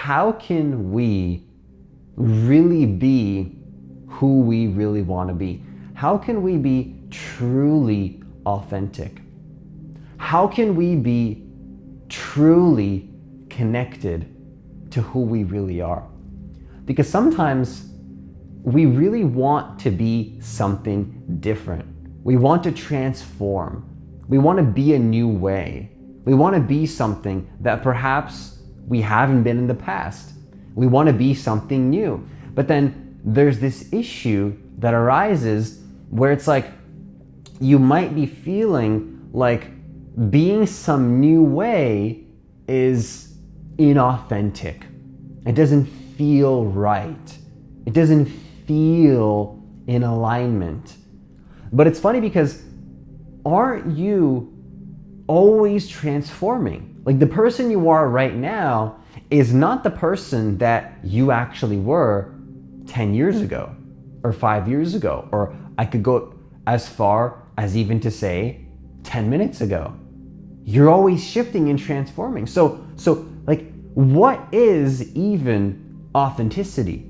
how can we really be who we really want to be? How can we be truly authentic? How can we be truly connected to who we really are? Because sometimes we really want to be something different. We want to transform. We want to be a new way. We want to be something that perhaps we haven't been in the past. We want to be something new. But then there's this issue that arises where it's like you might be feeling like being some new way is inauthentic. It doesn't feel right. It doesn't feel in alignment. But it's funny because aren't you always transforming? Like the person you are right now is not the person that you actually were 10 years ago or 5 years ago, or I could go as far as even to say 10 minutes ago. You're always shifting and transforming. So like, what is even authenticity?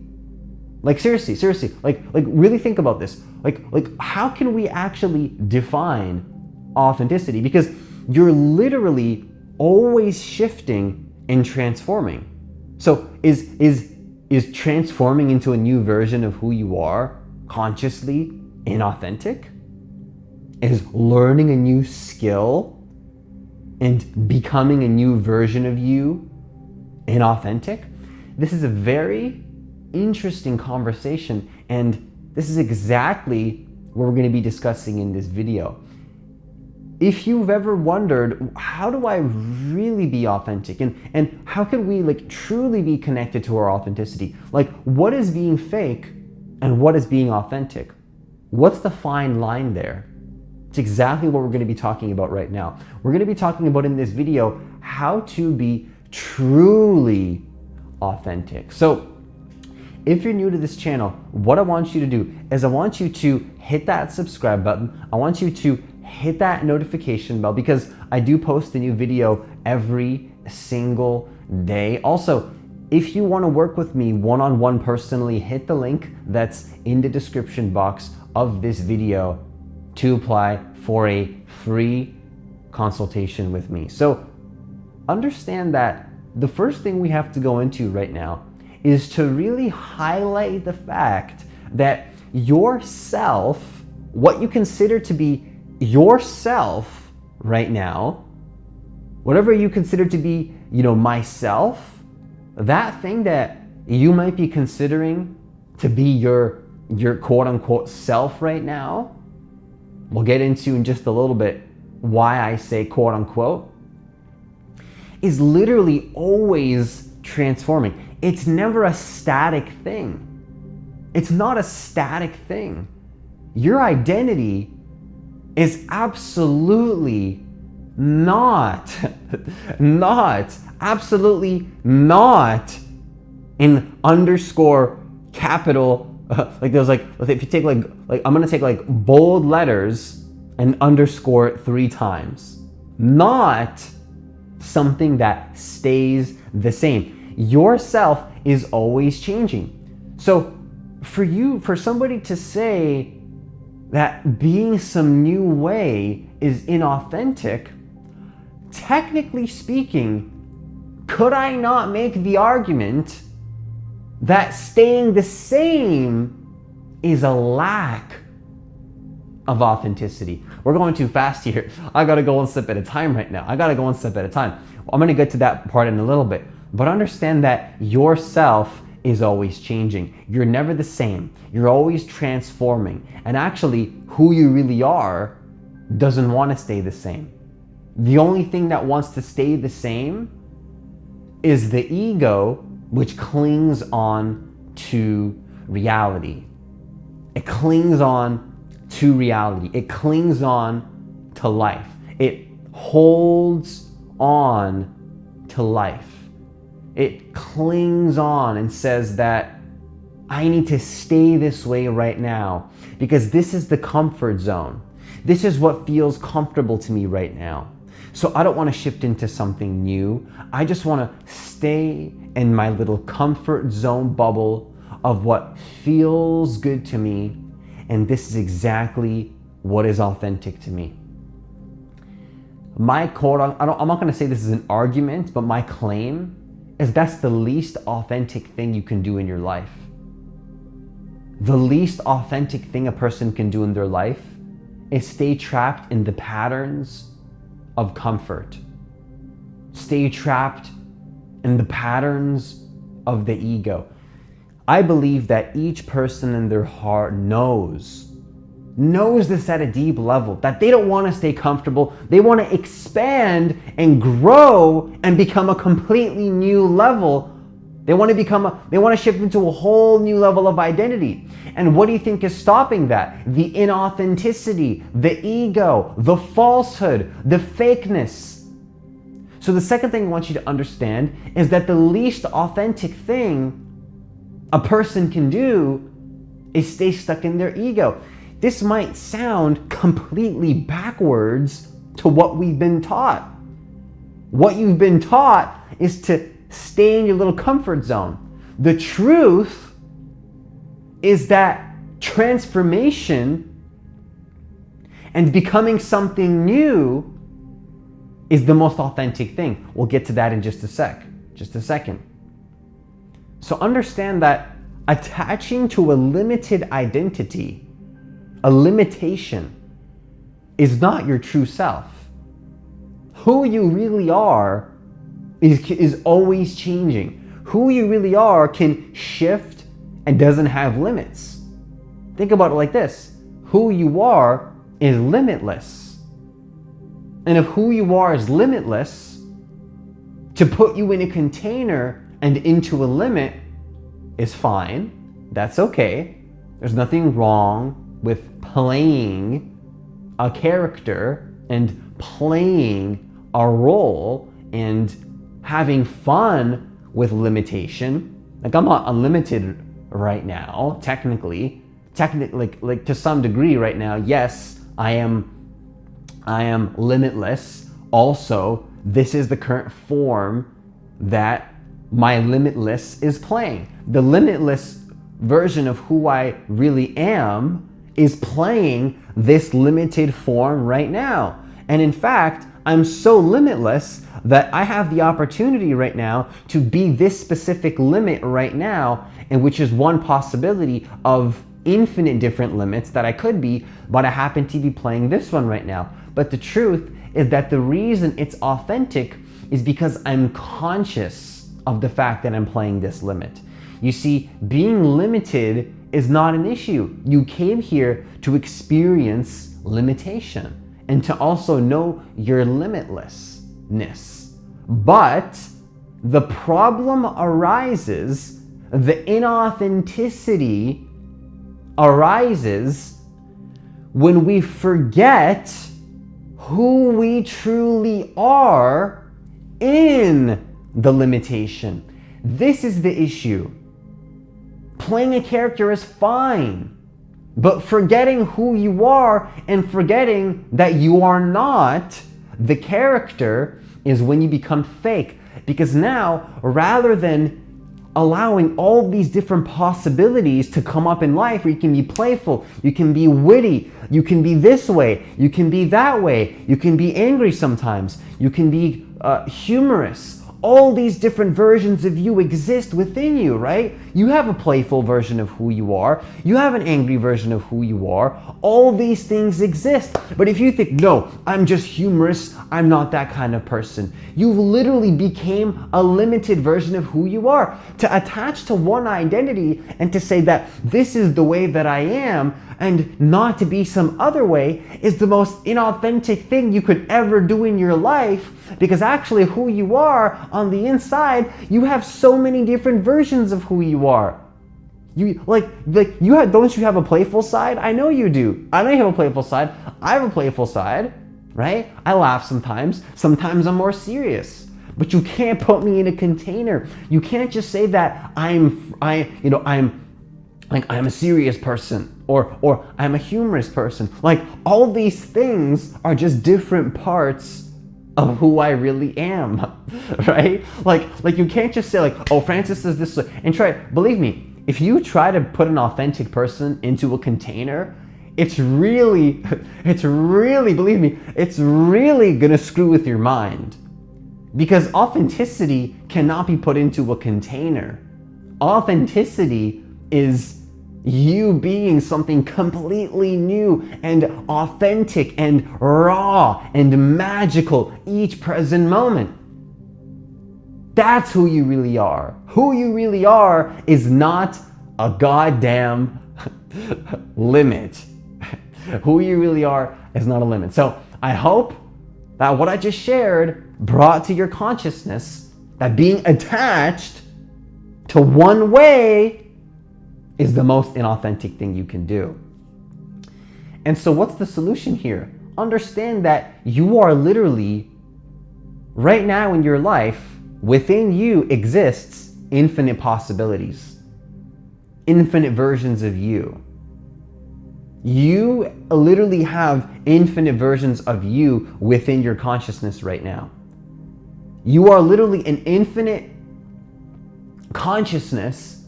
Like seriously, like really think about this. Like how can we actually define authenticity? Because you're literally always shifting and transforming. So is transforming into a new version of who you are consciously inauthentic? Is learning a new skill and becoming a new version of you inauthentic? This is a very interesting conversation, and this is exactly what we're going to be discussing in this video. If you've ever wondered, how do I really be authentic, and how can we like truly be connected to our authenticity? Like, what is being fake and what is being authentic? What's the fine line there? It's exactly what we're going to be talking about right now. We're going to be talking about in this video how to be truly authentic. So if you're new to this channel, what I want you to do is I want you to hit that subscribe button. I want you to hit that notification bell because I do post a new video every single day. Also, if you want to work with me one-on-one personally, hit the link that's in the description box of this video to apply for a free consultation with me. So understand that the first thing we have to go into right now is to really highlight the fact that yourself, what you consider to be yourself right now, whatever you consider to be, myself, that thing that you might be considering to be your quote unquote self right now, we'll get into in just a little bit why I say quote unquote, is literally always transforming. It's never a static thing. It's not a static thing. Your identity is absolutely absolutely not in underscore capital. Like there's like, if you take like I'm gonna take like bold letters and underscore it 3 times. Not something that stays the same. Yourself is always changing. So for somebody to say that being some new way is inauthentic, technically speaking, could I not make the argument that staying the same is a lack of authenticity? We're going too fast here. I gotta go one step at a time right now. I'm gonna get to that part in a little bit. But understand that yourself is always changing. You're never the same. You're always transforming. And actually, who you really are doesn't want to stay the same. The only thing that wants to stay the same is the ego, which clings on to reality. It clings on to reality. It clings on to life. It holds on to life. It clings on and says that I need to stay this way right now because this is the comfort zone. This is what feels comfortable to me right now. So I don't want to shift into something new. I just want to stay in my little comfort zone bubble of what feels good to me, and this is exactly what is authentic to me. My quote, I'm not going to say this is an argument, but my claim is that's the least authentic thing you can do in your life. The least authentic thing a person can do in their life is stay trapped in the patterns of comfort. Stay trapped in the patterns of the ego. I believe that each person in their heart knows this at a deep level, that they don't want to stay comfortable. They want to expand and grow and become a completely new level. They want to shift into a whole new level of identity. And what do you think is stopping that? The inauthenticity, the ego, the falsehood, the fakeness. So the second thing I want you to understand is that the least authentic thing a person can do is stay stuck in their ego. This might sound completely backwards to what we've been taught. What you've been taught is to stay in your little comfort zone. The truth is that transformation and becoming something new is the most authentic thing. We'll get to that in just a second. So understand that attaching to a limited identity, a limitation, is not your true self. Who you really are is always changing. Who you really are can shift and doesn't have limits. Think about it like this. Who you are is limitless. And if who you are is limitless, to put you in a container and into a limit is fine. That's okay. There's nothing wrong with playing a character and playing a role and having fun with limitation. Like, I'm not unlimited right now, technically like to some degree right now. Yes, I am limitless. Also, this is the current form that my limitless is playing. The limitless version of who I really am is playing this limited form right now. And in fact, I'm so limitless that I have the opportunity right now to be this specific limit right now, and which is one possibility of infinite different limits that I could be, but I happen to be playing this one right now. But the truth is that the reason it's authentic is because I'm conscious of the fact that I'm playing this limit. You see, being limited is not an issue. You came here to experience limitation and to also know your limitlessness. But the problem arises, the inauthenticity arises when we forget who we truly are in the limitation. This is the issue. Playing a character is fine, but forgetting who you are and forgetting that you are not the character is when you become fake. Because now, rather than allowing all these different possibilities to come up in life, where you can be playful, you can be witty, you can be this way, you can be that way, you can be angry sometimes, you can be humorous. All these different versions of you exist within you, right? You have a playful version of who you are. You have an angry version of who you are. All these things exist. But if you think, no, I'm just humorous, I'm not that kind of person, you literally became a limited version of who you are. To attach to one identity and to say that this is the way that I am and not to be some other way is the most inauthentic thing you could ever do in your life, because actually who you are on the inside, you have so many different versions of who you are. You don't you have a playful side? I know you do. I know you have a playful side. I have a playful side, right? I laugh sometimes. Sometimes I'm more serious. But you can't put me in a container. You can't just say that I'm a serious person or I'm a humorous person. Like, all these things are just different parts of who I really am, right? Like you can't just say like, oh, Francis is this way, and try, believe me, if you try to put an authentic person into a container, it's really, believe me, it's really gonna screw with your mind. Because authenticity cannot be put into a container. Authenticity is you being something completely new and authentic and raw and magical each present moment. That's who you really are. Who you really are is not a goddamn limit. Who you really are is not a limit. So I hope that what I just shared brought to your consciousness that being attached to one way is the most inauthentic thing you can do. And so what's the solution here? Understand that you are literally, right now in your life, within you exists infinite possibilities, infinite versions of you. You literally have infinite versions of you within your consciousness right now. You are literally an infinite consciousness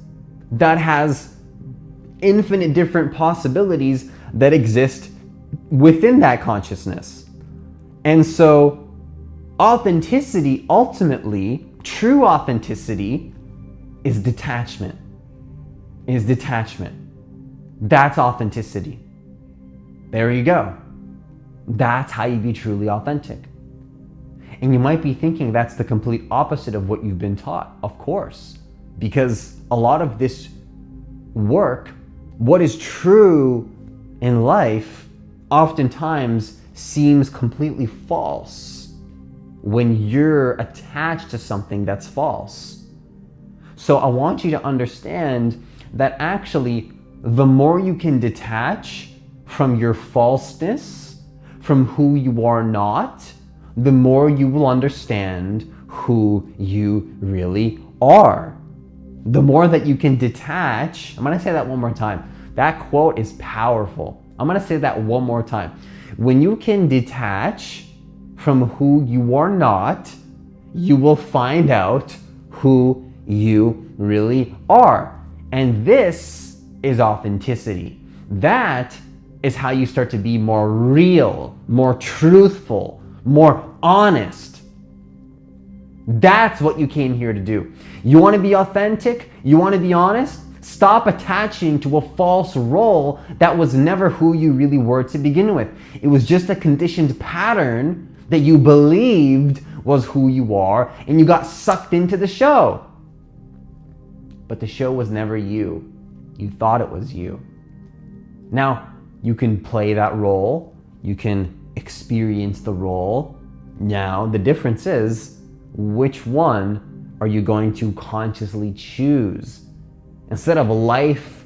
that has infinite different possibilities that exist within that consciousness. And so authenticity, ultimately, true authenticity is detachment. That's authenticity. There you go. That's how you be truly authentic. And you might be thinking that's the complete opposite of what you've been taught. Of course, because a lot of this work, what is true in life, oftentimes seems completely false when you're attached to something that's false. So I want you to understand that actually, the more you can detach from your falseness, from who you are not, the more you will understand who you really are. The more that you can detach, I'm gonna say that one more time. That quote is powerful. I'm gonna say that one more time. When you can detach from who you are not, you will find out who you really are. And this is authenticity. That is how you start to be more real, more truthful, more honest. That's what you came here to do. You want to be authentic? You want to be honest? Stop attaching to a false role that was never who you really were to begin with. It was just a conditioned pattern that you believed was who you are, and you got sucked into the show. But the show was never you. You thought it was you. Now, you can play that role. You can experience the role. Now, the difference is, which one are you going to consciously choose? Instead of life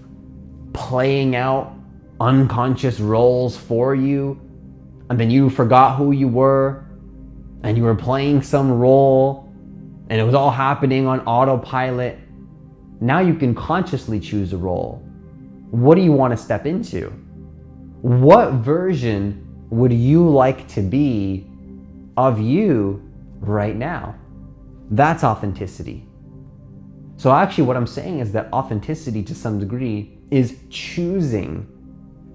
playing out unconscious roles for you, and then you forgot who you were, and you were playing some role, and it was all happening on autopilot. Now you can consciously choose a role. What do you want to step into? What version would you like to be of you right now? That's authenticity. So actually what I'm saying is that authenticity to some degree is choosing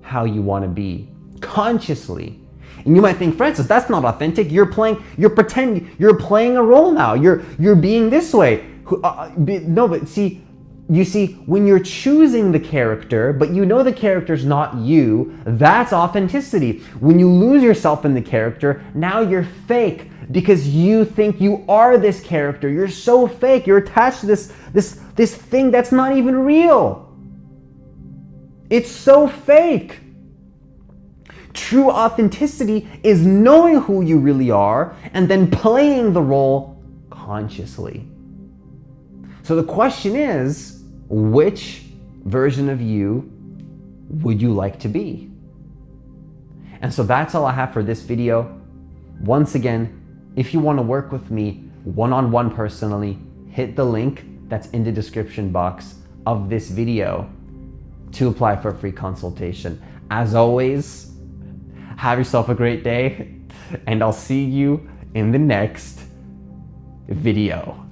how you want to be consciously. And you might think, Francis, that's not authentic. You're playing a role now. You're being this way. No, but see, you see, when you're choosing the character, but you know the character's not you, that's authenticity. When you lose yourself in the character, now you're fake because you think you are this character. You're so fake. You're attached to this thing that's not even real. It's so fake. True authenticity is knowing who you really are and then playing the role consciously. So the question is, which version of you would you like to be? And so that's all I have for this video. Once again, if you want to work with me one-on-one personally, hit the link that's in the description box of this video to apply for a free consultation. As always, have yourself a great day, and I'll see you in the next video.